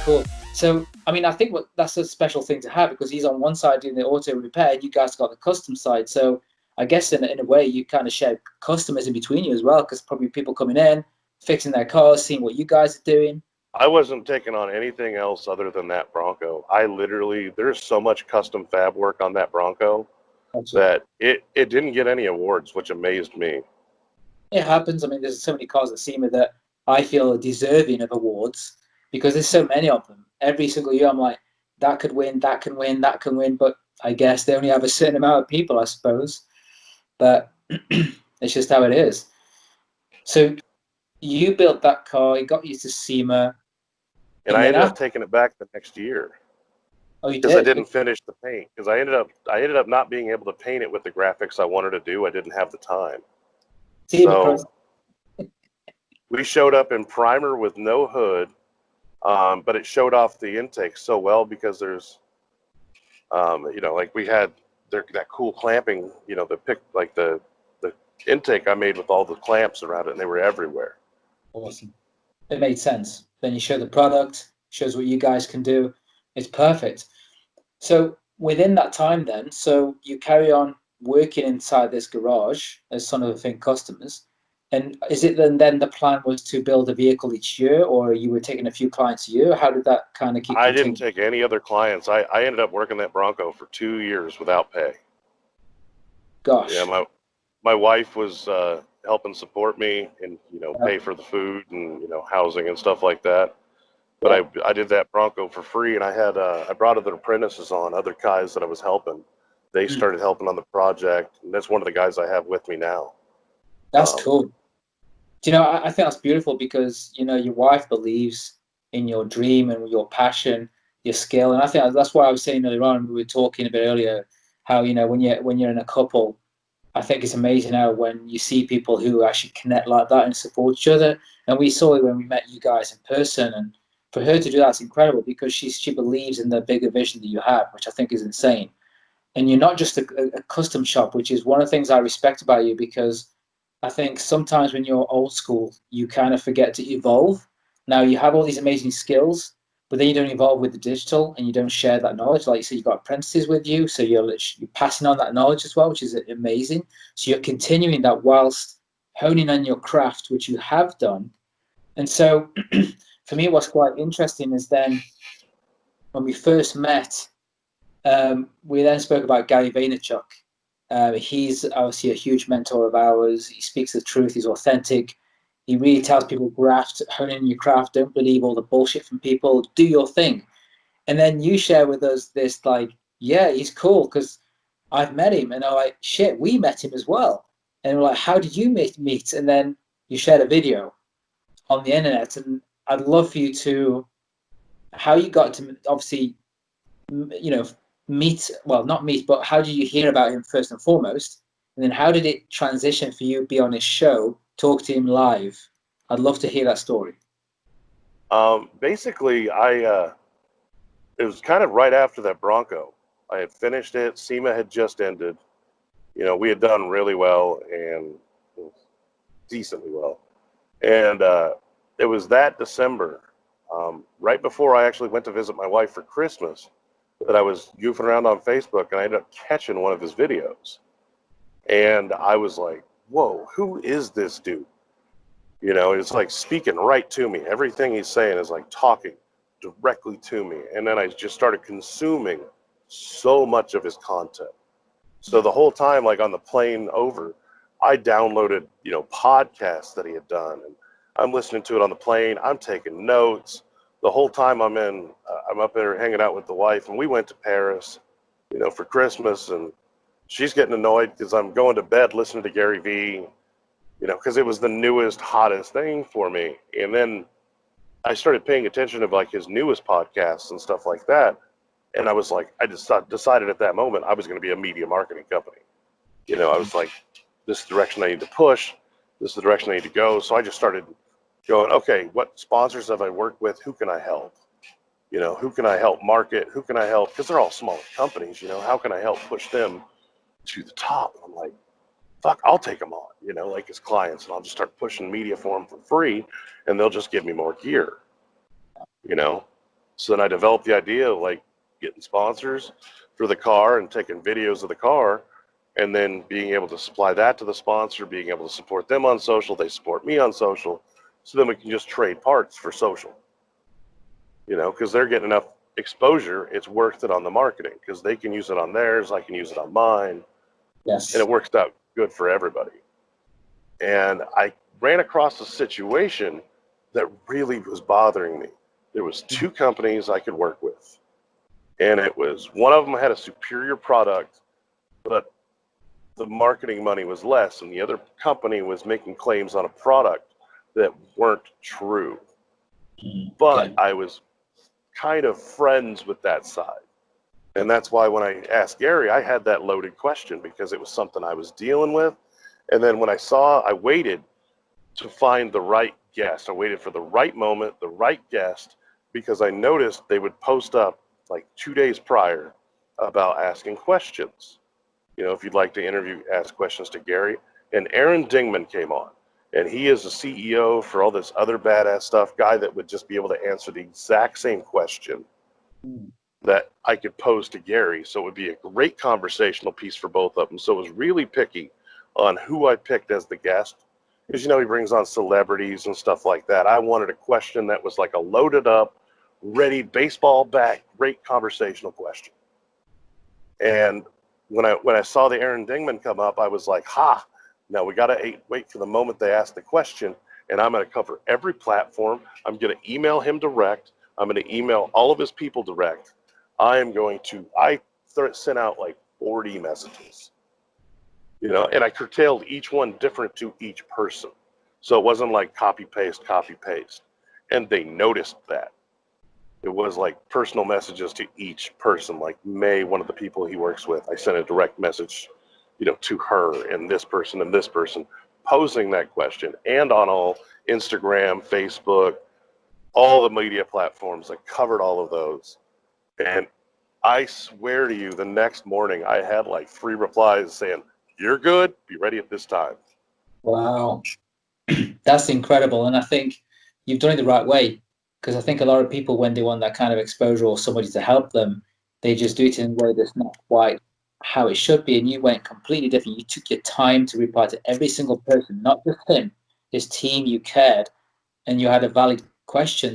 Cool. So, I mean, I think that's a special thing to have because he's on one side doing the auto repair, and you guys got the custom side. So, I guess in a way, you kind of share customers in between you as well, because probably people coming in, fixing their cars, seeing what you guys are doing. I wasn't taking on anything else other than that Bronco. There's so much custom fab work on that Bronco that it didn't get any awards, which amazed me. It happens. I mean, there's so many cars at SEMA that I feel are deserving of awards because there's so many of them. Every single year, I'm like, that could win, that can win, that can win. But I guess they only have a certain amount of people, I suppose. But it's just how it is. So you built that car, it got you to SEMA. And I ended up taking it back the next year. Oh, you because I did? didn't finish the paint. Because I ended up not being able to paint it with the graphics I wanted to do. I didn't have the time. So we showed up in primer with no hood, but it showed off the intake so well because there's, like we had that cool clamping, the intake I made with all the clamps around it, and they were everywhere. Awesome. It made sense. Then you show the product, shows what you guys can do. It's perfect. So within that time then, so you carry on working inside this garage as Son of a Thing customers. And is it then the plan was to build a vehicle each year, or you were taking a few clients a year? How did that kind of keep I didn't take any other clients. I ended up working that Bronco for 2 years without pay. Gosh. Yeah, my wife was helping support me and, pay for the food and, housing and stuff like that. But I did that Bronco for free, and I brought other apprentices on, other guys that I was helping. They started helping on the project, and that's one of the guys I have with me now. That's cool. Do you know, I think that's beautiful because, your wife believes in your dream and your passion, your skill. And I think that's why I was saying earlier on, we were talking a bit earlier, how, when you're in a couple, I think it's amazing how when you see people who actually connect like that and support each other. And we saw it when we met you guys in person, and for her to do that's incredible because she believes in the bigger vision that you have, which I think is insane. And you're not just a custom shop, which is one of the things I respect about you, because I think sometimes when you're old school, you kind of forget to evolve. Now you have all these amazing skills, but then you don't evolve with the digital and you don't share that knowledge. Like you said, you've got apprentices with you, so you're passing on that knowledge as well, which is amazing. So you're continuing that whilst honing on your craft, which you have done. And so for me, what's quite interesting is then when we first met, we then spoke about Gary Vaynerchuk. He's obviously a huge mentor of ours. He speaks the truth. He's authentic. He really tells people, hone in your craft. Don't believe all the bullshit from people. Do your thing. And then you share with us this, yeah, he's cool because I've met him. And I'm like, shit, we met him as well. And we're like, how did you meet? And then you shared a video on the internet. And I'd love for you to, how you got to obviously, not meet, but how did you hear about him first and foremost? And then how did it transition for you to be on his show, talk to him live? I'd love to hear that story. Basically, it was kind of right after that Bronco. I had finished it. SEMA had just ended. We had done really well and decently well. And it was that December, right before I actually went to visit my wife for Christmas, that I was goofing around on Facebook, and I ended up catching one of his videos. And I was like, whoa, who is this dude? It's like speaking right to me. Everything he's saying is like talking directly to me. And then I just started consuming so much of his content. So the whole time, like on the plane over, I downloaded, podcasts that he had done. And I'm listening to it on the plane. I'm taking notes. The whole time I'm up there hanging out with the wife, and we went to Paris, for Christmas, and she's getting annoyed because I'm going to bed listening to Gary Vee, because it was the newest, hottest thing for me. And then I started paying attention to like his newest podcasts and stuff like that. And I was like, I just decided at that moment I was going to be a media marketing company. I was like, this is the direction I need to push. This is the direction I need to go. So I just started going, okay, what sponsors have I worked with? Who can I help? Who can I help market? Who can I help? Because they're all smaller companies, how can I help push them to the top? And I'm like, fuck, I'll take them on, you know, like as clients, and I'll just start pushing media for them for free, and they'll just give me more gear, you know. So then I developed the idea of like getting sponsors for the car and taking videos of the car, and then being able to supply that to the sponsor, being able to support them on social, they support me on social, so then we can just trade parts for social, you know, because they're getting enough exposure, it's worth it on the marketing, because they can use it on theirs, I can use it on mine, Yes. and it works out good for everybody. And I ran across a situation that really was bothering me. There was two companies I could work with, and it was, one of them had a superior product, but the marketing money was less, and the other company was making claims on a product that weren't true. But Okay. I was kind of friends with that side. And that's why when I asked Gary, I had that loaded question, because it was something I was dealing with. And then when I waited to find the right guest. I waited for the right moment, the right guest, because I noticed they would post up like 2 days prior about asking questions. You know, if you'd like to ask questions to Gary. And Aaron Dingman came on, and he is the CEO for all this other badass stuff, guy that would just be able to answer the exact same question that I could pose to Gary. So it would be a great conversational piece for both of them. So it was really picky on who I picked as the guest, because, you know, he brings on celebrities and stuff like that. I wanted a question that was like a loaded up, ready, baseball bat, great conversational question. And when I saw the Aaron Dingman come up, I was like, ha, now we got to wait for the moment they ask the question, and I'm going to cover every platform. I'm going to email him direct. I'm going to email all of his people direct. I sent out like 40 messages. You know, and I curtailed each one different to each person. So it wasn't like copy, paste. And they noticed that. It was like personal messages to each person. Like May, one of the people he works with, I sent a direct message, you know, to her and this person, posing that question, and on all Instagram, Facebook, all the media platforms. I covered all of those. And I swear to you, the next morning I had like 3 replies saying, "You're good. Be ready at this time." Wow. That's incredible. And I think you've done it the right way, because I think a lot of people, when they want that kind of exposure or somebody to help them, they just do it in a way that's not quite how it should be. And you went completely different. You took your time to reply to every single person, not just him, his team. You cared, and you had a valid question